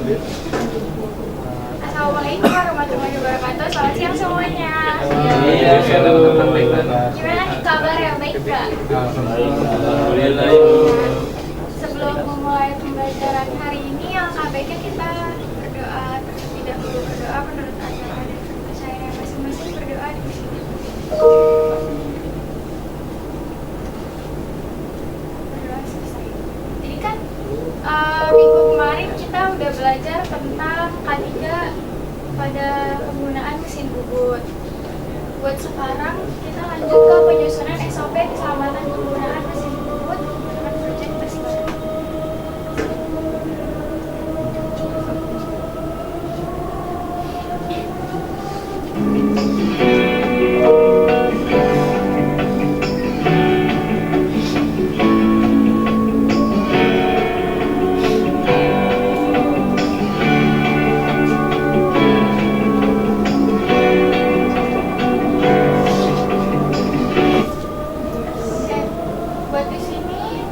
Assalamualaikum warahmatullahi wabarakatuh. Selamat siang semuanya. Gimana nih kabar ya, baik gak? Sebelum memulai pembelajaran hari ini, alangkah baiknya kita berdoa terlebih dahulu. Berdoa menurut agama dan kepercayaan masing-masing, berdoa di sini. Berdoa selesai. Jadi kan minggu kemarin kita udah belajar tentang K3 pada penggunaan mesin bubut. Buat sekarang kita lanjut ke penyusunan SOP keselamatan penggunaan mesin bubut dengan proyek tersebut. Buat di sini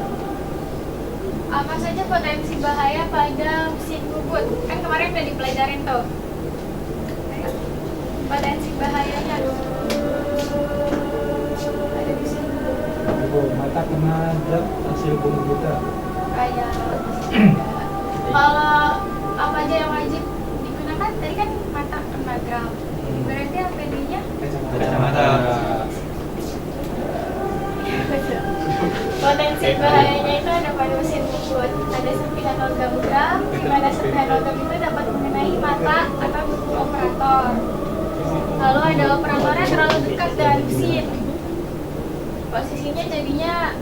apa saja potensi bahaya pada mesin bubut? Kan kemarin udah dipelajarin tuh. Potensi bahayanya ada mesin bubut. Mata kena zat hasil bunuh kita. Kayak kalau apa aja yang wajib digunakan? Tadi kan mata kena gram. Berarti APD-nya Kacamata. potensi bahayanya itu ada pada mesin bubut. Ada serpihan logam gram, di mana serpihan logam itu dapat mengenai mata atau buku operator. Lalu ada operatornya terlalu dekat dengan mesin. Posisinya jadinya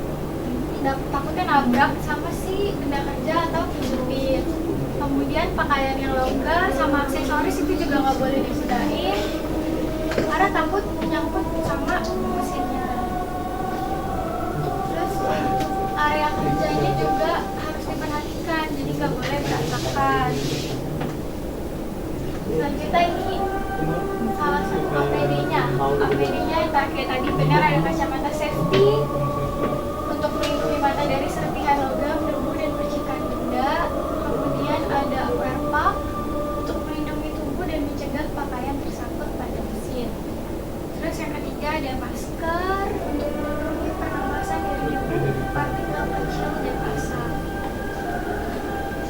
takutnya nabrak sama si benda kerja atau supir. Kemudian pakaian yang longgar sama aksesoris itu juga nggak boleh digunain karena takut nyangkut sama mesinnya. Terus area kerjanya juga harus diperhatikan, jadi nggak boleh berantakan. Selanjutnya ini salah satu APD-nya. APD-nya yang kayak tadi benar ada kacamata safety untuk melindungi mata dari serpihan logam, debu dan percikan benda. Kemudian ada wear pack untuk melindungi tubuh dan mencegah pakaian tersangkut pada mesin. Terus yang ketiga ada masker untuk melindungi pernapasan dari debu, partikel kecil dan asap.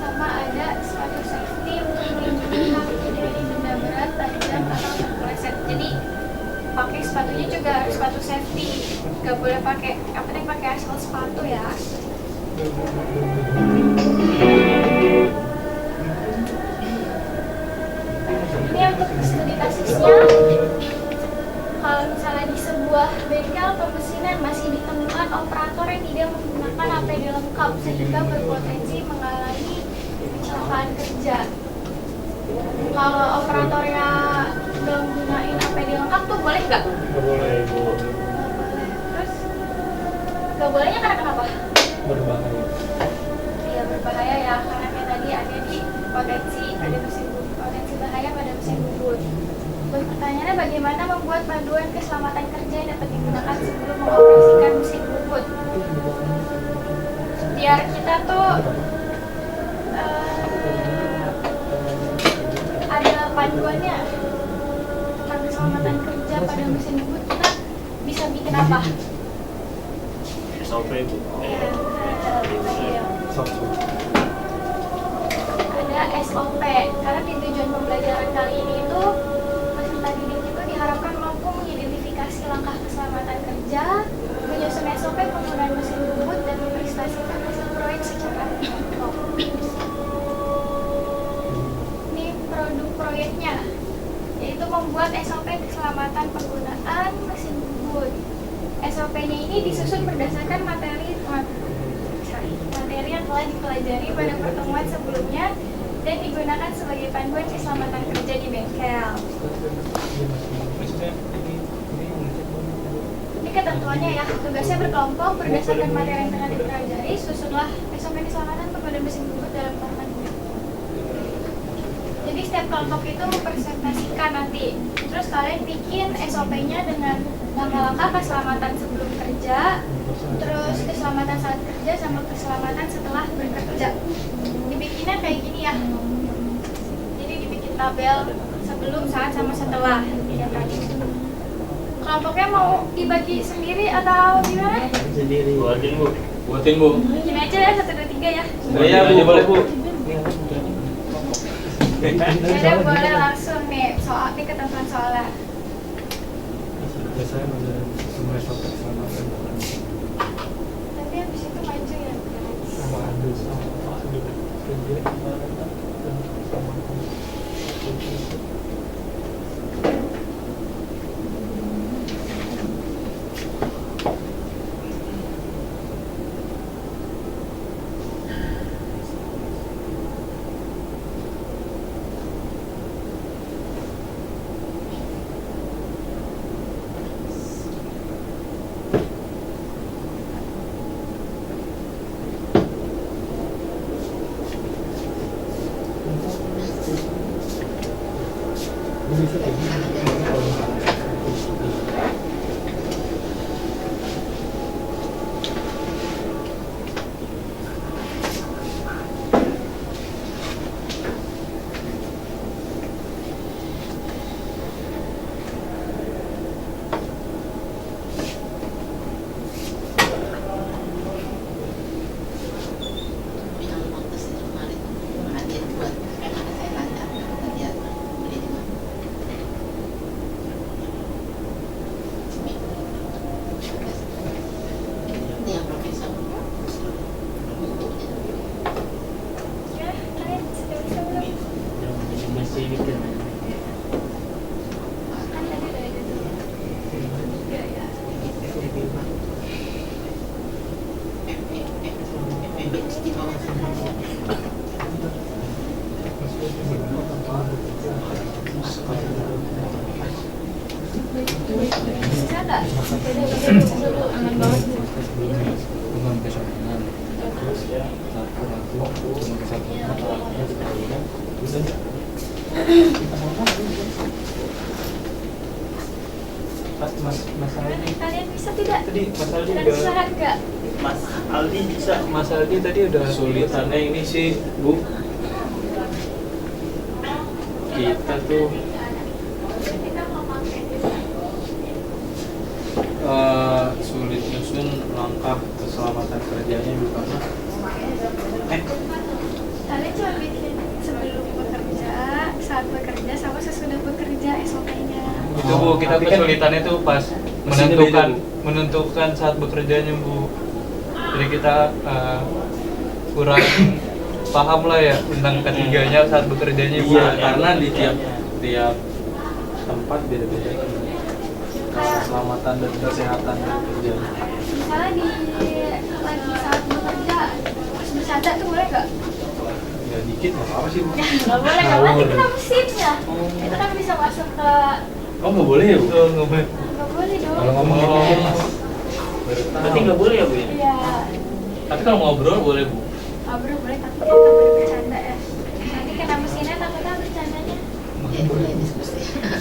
Sama ada sepatu safety untuk melindungi kaki dari benda berat, tajam atau terpeleset. Jadi pakai sepatunya juga harus sepatu safety, nggak boleh pakai yang penting pakai asal sepatu ya. Ini untuk studi tesisnya. Kalau misalnya di sebuah bengkel pemesinan masih ditemukan operator yang tidak menggunakan APD lengkap sehingga berpotensi mengalami kecelakaan kerja. Kalau operatornya nggak menggunakan APD lengkap tuh boleh nggak? Nggak boleh, Bu. Terus nggak bolehnya karena kenapa? Berbahaya. Iya berbahaya ya, karena kayak tadi ada di potensi ada mesin bubut, potensi bahaya pada mesin bubut. Buat pertanyaannya, bagaimana membuat panduan keselamatan kerja yang dapat digunakan sebelum mengoperasikan mesin bubut? Biar kita tuh ada panduannya tentang keselamatan kerja pada mesin bubut, kita bisa bikin apa? SOP Bu. Ya, iya. Ada SOP, karena di tujuan pembelajaran kali ini itu peserta didik itu diharapkan mampu mengidentifikasi langkah keselamatan kerja, menyusun SOP penggunaan mesin bubut dan mempresentasikan hasil proyek secara kelompok. Ini produk proyeknya, yaitu membuat SOP keselamatan penggunaan mesin bubut. SOP-nya ini disusun berdasarkan materi yang telah dipelajari pada pertemuan sebelumnya dan digunakan sebagai panduan keselamatan kerja di bengkel. Ini ketentuannya ya, tugasnya berkelompok berdasarkan materi yang telah dipelajari, susunlah SOP keselamatan penggunaan mesin bubut dalam format. Jadi setiap kelompok itu mempresentasikan nanti. Terus kalian bikin SOP-nya dengan langkah-langkah keselamatan sebelum kerja, terus keselamatan saat kerja sama keselamatan setelah bekerja. Dibikinnya kayak gini ya. tabel sebelum, saat, sama setelah ya tadi. Kelompoknya mau dibagi sendiri atau gimana? Sendiri. Buatin bu. Gini aja ya, 1, 2, 3 ya. Iya bu, boleh bu. Jadi boleh langsung nih, soal nih ketentuan soalnya. Biasanya ada semua sobat sama Tapi habis itu maju ya. sama adu sama kerja sama bisa kayak gini. Ya, kalian sudah bisa belum? Masih mikir. Kan tadi udah ada tuh. Iya ya. Bisa nggak? Dulu aman banget. Dengan kesabaran. Cuma kesabaran. Mas Aldi Kalian bisa tidak? tadi Mas Aldi Dan udah suara nggak? Mas Aldi tadi udah Kesulitannya ini sih bu, kita tuh Kita mau pakai sulit nyusun langkah keselamatan kerjanya bu karena kalian cuma bikin sebelum bekerja, saat bekerja, sama sesudah bekerja SOP-nya. itu bu, kita tapi kan kesulitannya tuh pas mesinnya beda, menentukan saat bekerjanya bu. Jadi kita kurang paham lah ya tentang ketiganya saat bekerjanya bu. Iya, Karena di tiap tempat beda-beda keselamatan dan kesehatan kerja. Misalnya lagi saat bekerja, pas bercanda tuh boleh nggak? Ya dikit nggak apa sih bu. Nggak boleh, nggak boleh, kita mesinnya. Itu kan bisa masuk ke, Oh nggak boleh ya bu? Nggak boleh. nggak boleh dong. kalau ngomong dikit Mas. Berarti nggak boleh ya bu ya? Iya, Tapi kalau ngobrol boleh bu. ngobrol boleh, tapi nggak boleh bercanda ya. Nanti kena mesinnya, takutnya bercandanya.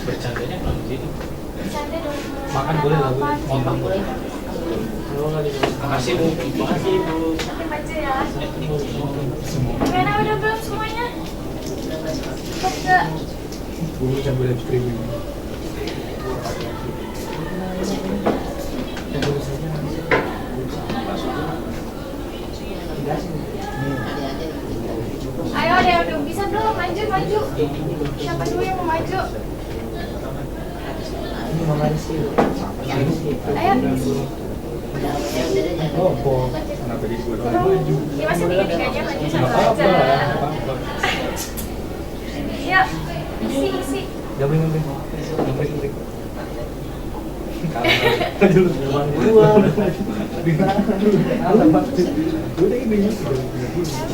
Bercandanya kalau di sini. Bercanda dong. Makan boleh nggak, Bu? Apa, Ngomong boleh. Kalau nggak di Makasih bu. Makasih bu. Nanti maju ya. Gimana, udah belum semuanya? Cepet nggak? Gue campur live streaming. Ayo ada yang belum bisa belum? Maju, maju. Siapa dulu yang mau maju? Ini Mama Rizky. Ayo. Oh, kok kenapa jadi gue doang maju? Ini masih tiga-tiganya maju sama Nggak apa-apa, aja. nggak apa-apa. Yuk, isi. Gak boleh ngomong. Break. Kalau gua udah ini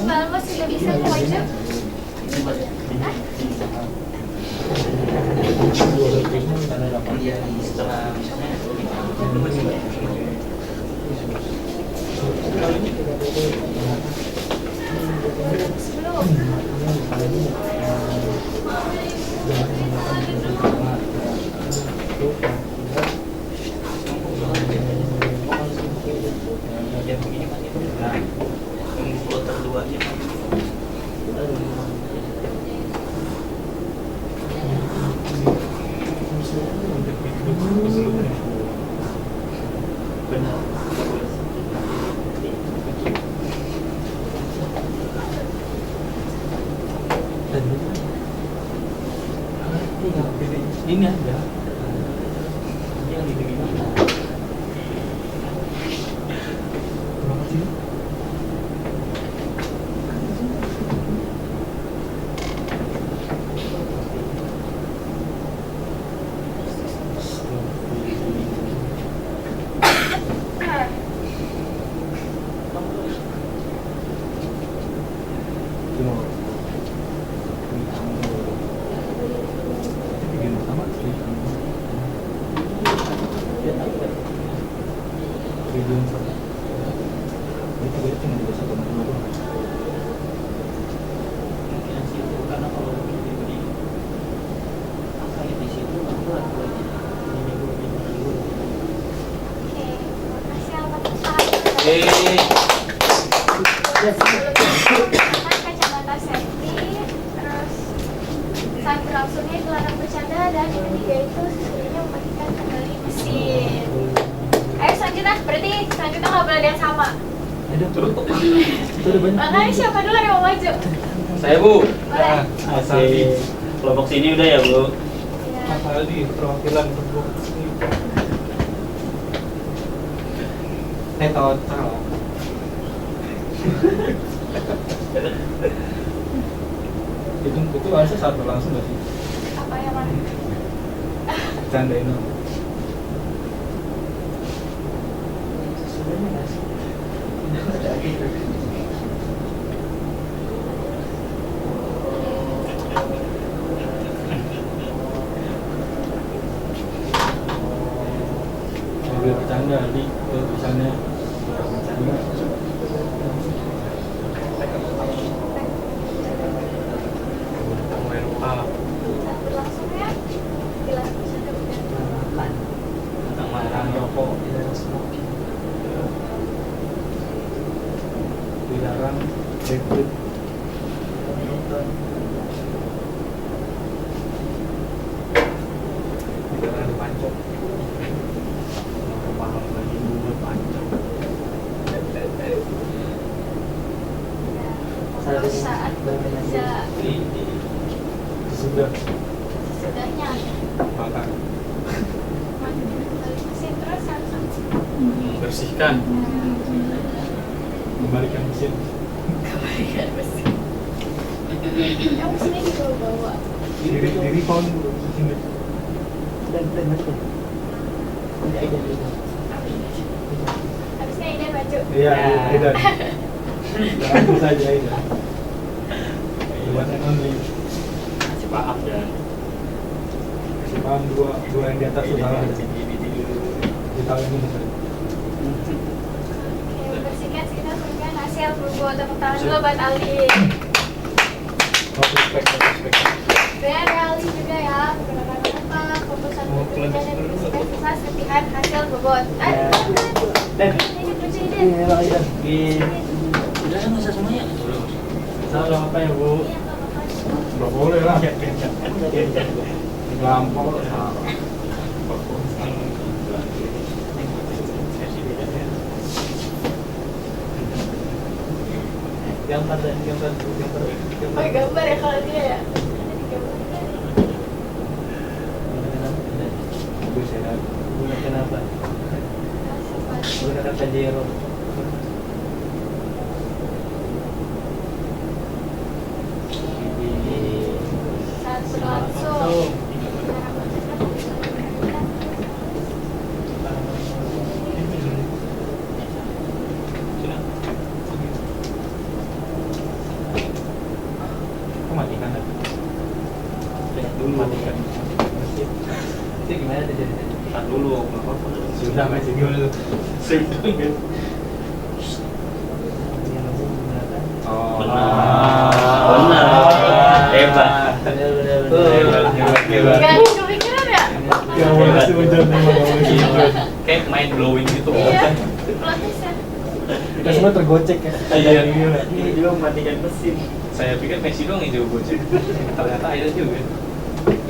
Mbak sudah bisa mau maju? Hah? Sebelum. tadi ini ada yang di gimana Berapa sih? Cuma bikin sama sih. Tujuan sama. Itu gue cuma bisa satu nama doang. yang situ karena kalau di apa ya di situ buat ini dulu Oke, makasih atas sarannya. Menggunakan kacamata safety, terus saat berlangsungnya dilarang bercanda, dan yang ketiga itu sesudahnya mematikan kendali mesin. Ayo selanjutnya, berarti selanjutnya nggak boleh ada yang sama. ada itu udah banyak Makanya siapa dulu yang mau maju? Saya Bu. Boleh. Mas Aldi. Kelompok sini udah ya Bu. Ya. Mas Aldi, perwakilan kelompok Total. Itu harusnya saat berlangsung nggak sih? Apa yang mana? Candain dong. sebenarnya nggak sih ada gitu Mobil bercanda di tulisannya bercanda. WFA. Saat berlangsungnya dilarang bercanda dan makan Tentang marang rokok. tidak smoking Dilarang backflip. Dilarang dipancok. Paham lagi Bu pancok. terus saat bekerja Sudah sesudahnya makan. mandi kendali mesin, terus harus Membersihkan. Kembalikan mesin. kembalikan mesin. Yang mesinnya dibawa-bawa. Diri phone dulu sini. dan betul tidak ada juga Habisnya Ida maju. Iya, Aidan. Langsung saja Aidan. The one and only. Masih paham ya. Si paham dua yang di atas tuh salah. Di tahun ini betul. Oke, bersihkan sekitar berikan hasil berbuat tepuk tangan dulu buat Aldi. Respect. Dan Aldi juga ya, menggunakan apa keputusan bekerja dan bersihkan sisa serpihan hasil bobot. dan Ini lucu ini. ini memang itu Udah kan usah semuanya. Salah apa ya Bu? Iya, nggak apa-apa. Nggak boleh lah. Gampang kok salah. gambar Oh, gambar ya kalau dia ya. Ada di gambarnya. Mobil sedan. gunakan apa Hasil baju. gunakan Pajero Saat berlangsung. Kok matikan kan? Dulu Matikan. itu gimana tuh jadi Tahan dulu nggak apa-apa. Sudah masih gimana tuh? Sudah kan. Oh. Benar. Hebat. Hebat. Gak ada kepikiran ya? Gak boleh sih hujan memang gak boleh sih hujan. Kayak mind blowing gitu. Iya, plot twist-nya. Kita semua tergocek ya. Iya. Gila. Ini juga mematikan mesin. Saya pikir Messi doang yang jago bocah. Ternyata ada juga.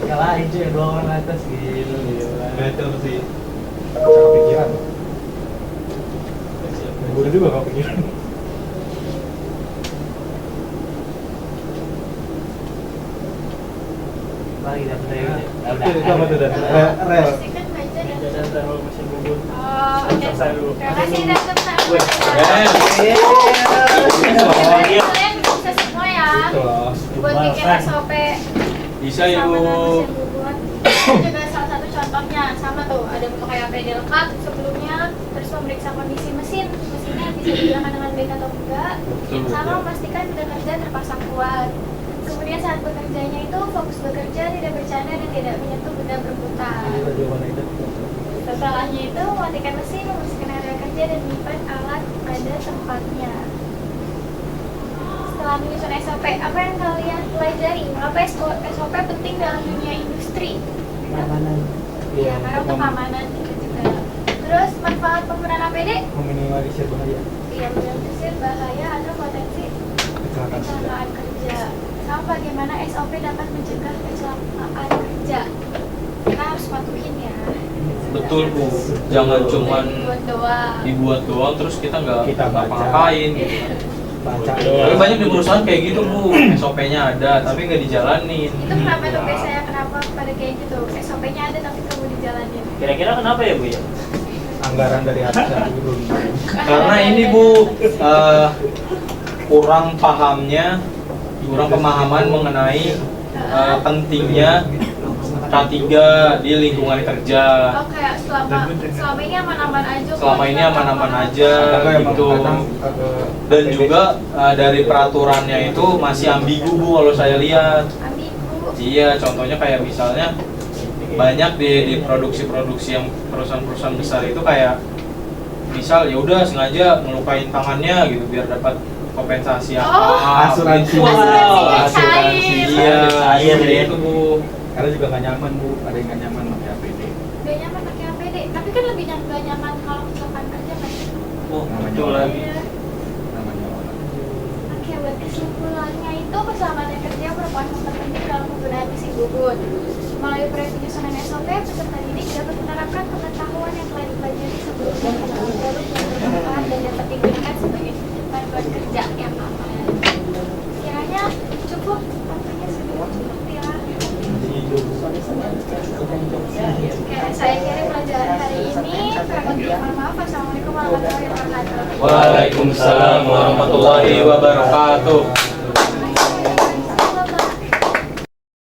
kalahin cuy dua orang atas gitu Betul sih. Gak kepikiran. Gue juga gak kepikiran. lagi dapat saya Nah, udah. itu apa tuh, Dan? Rel. Pastikan baca dan Dan rel mesin bubut. oh, oke. Selesai dulu. Terima kasih dan teman. Iya. Kalian bisa semua ya. Itu loh. Buat bikin SOP Bisa sama yuk. mesin bubut. Ini juga salah satu contohnya sama tuh, ada memakai APD lengkap sebelumnya, terus memeriksa kondisi mesinnya bisa digunakan dengan baik atau enggak, sama memastikan bekerja terpasang kuat. Kemudian saat bekerjanya itu fokus bekerja, tidak bercanda dan tidak menyentuh benda berputar. Kita jawaban itu. Setelahnya itu mematikan mesin, membersihkan area kerja dan menyimpan alat pada tempatnya. Setelah menyusun SOP, apa yang kalian pelajari? Mengapa SOP penting dalam dunia industri? Keamanan. Iya, karena untuk keamanan gitu juga. Terus manfaat penggunaan APD? Meminimalisir bahaya Iya, minimalisir bahaya atau potensi kecelakaan kerja. kecelakaan kerja. Sama bagaimana SOP dapat mencegah kecelakaan kerja? Kita harus patuhin ya. Betul Bu, jangan cuman buat doang. dibuat doang terus kita nggak Kita baca. ngapa-ngapain gitu. Baca Tapi doang. banyak di perusahaan kayak gitu Bu, SOP-nya ada tapi nggak dijalanin. Itu kenapa tuh biasanya kenapa pada kayak gitu? SOP-nya ada tapi kamu dijalanin. Kira-kira kenapa ya Bu ya? Anggaran dari atas dari turun. Karena ini Bu, kurang pemahaman mengenai pentingnya K3 di lingkungan kerja. Oh kayak selama ini aman-aman aja. Selama ini aman-aman aja Kadang emang gitu. kadang agak- Dan juga dari peraturannya itu masih ambigu Bu kalau saya lihat. Ambigu. Iya, contohnya kayak misalnya banyak di produksi-produksi yang perusahaan-perusahaan besar itu kayak misal ya udah sengaja ngelukain tangannya gitu biar dapat kompensasi apa. Oh, asuransi. Gitu. Asuransinya Asuransi. cair. Iya, Cair, seperti ya. itu Bu. Karena juga nggak nyaman Bu, ada yang nggak nyaman pakai APD. Gak nyaman pakai APD, tapi kan lebih gak nyaman kalau kecelakaan kerja kan? Oh, Namanya betul orang. lagi. Iya. Namanya orang. Oke, buat kesimpulannya itu keselamatan kerja merupakan faktor penting dalam penggunaan mesin bubut. Melalui proyek penyusunan SOP, peserta didik dapat menerapkan pengetahuan yang telah dipelajari sebelumnya ke dalam produk yang bermanfaat dan dapat digunakan sebagai panduan kerja yang aman. Kiranya cukup, waktunya sudah cukup ya. Oke, saya kira pelajaran hari ini. Kurang lebih mohon maaf. Wassalamualaikum warahmatullahi wabarakatuh. Waalaikumsalam warahmatullahi wabarakatuh.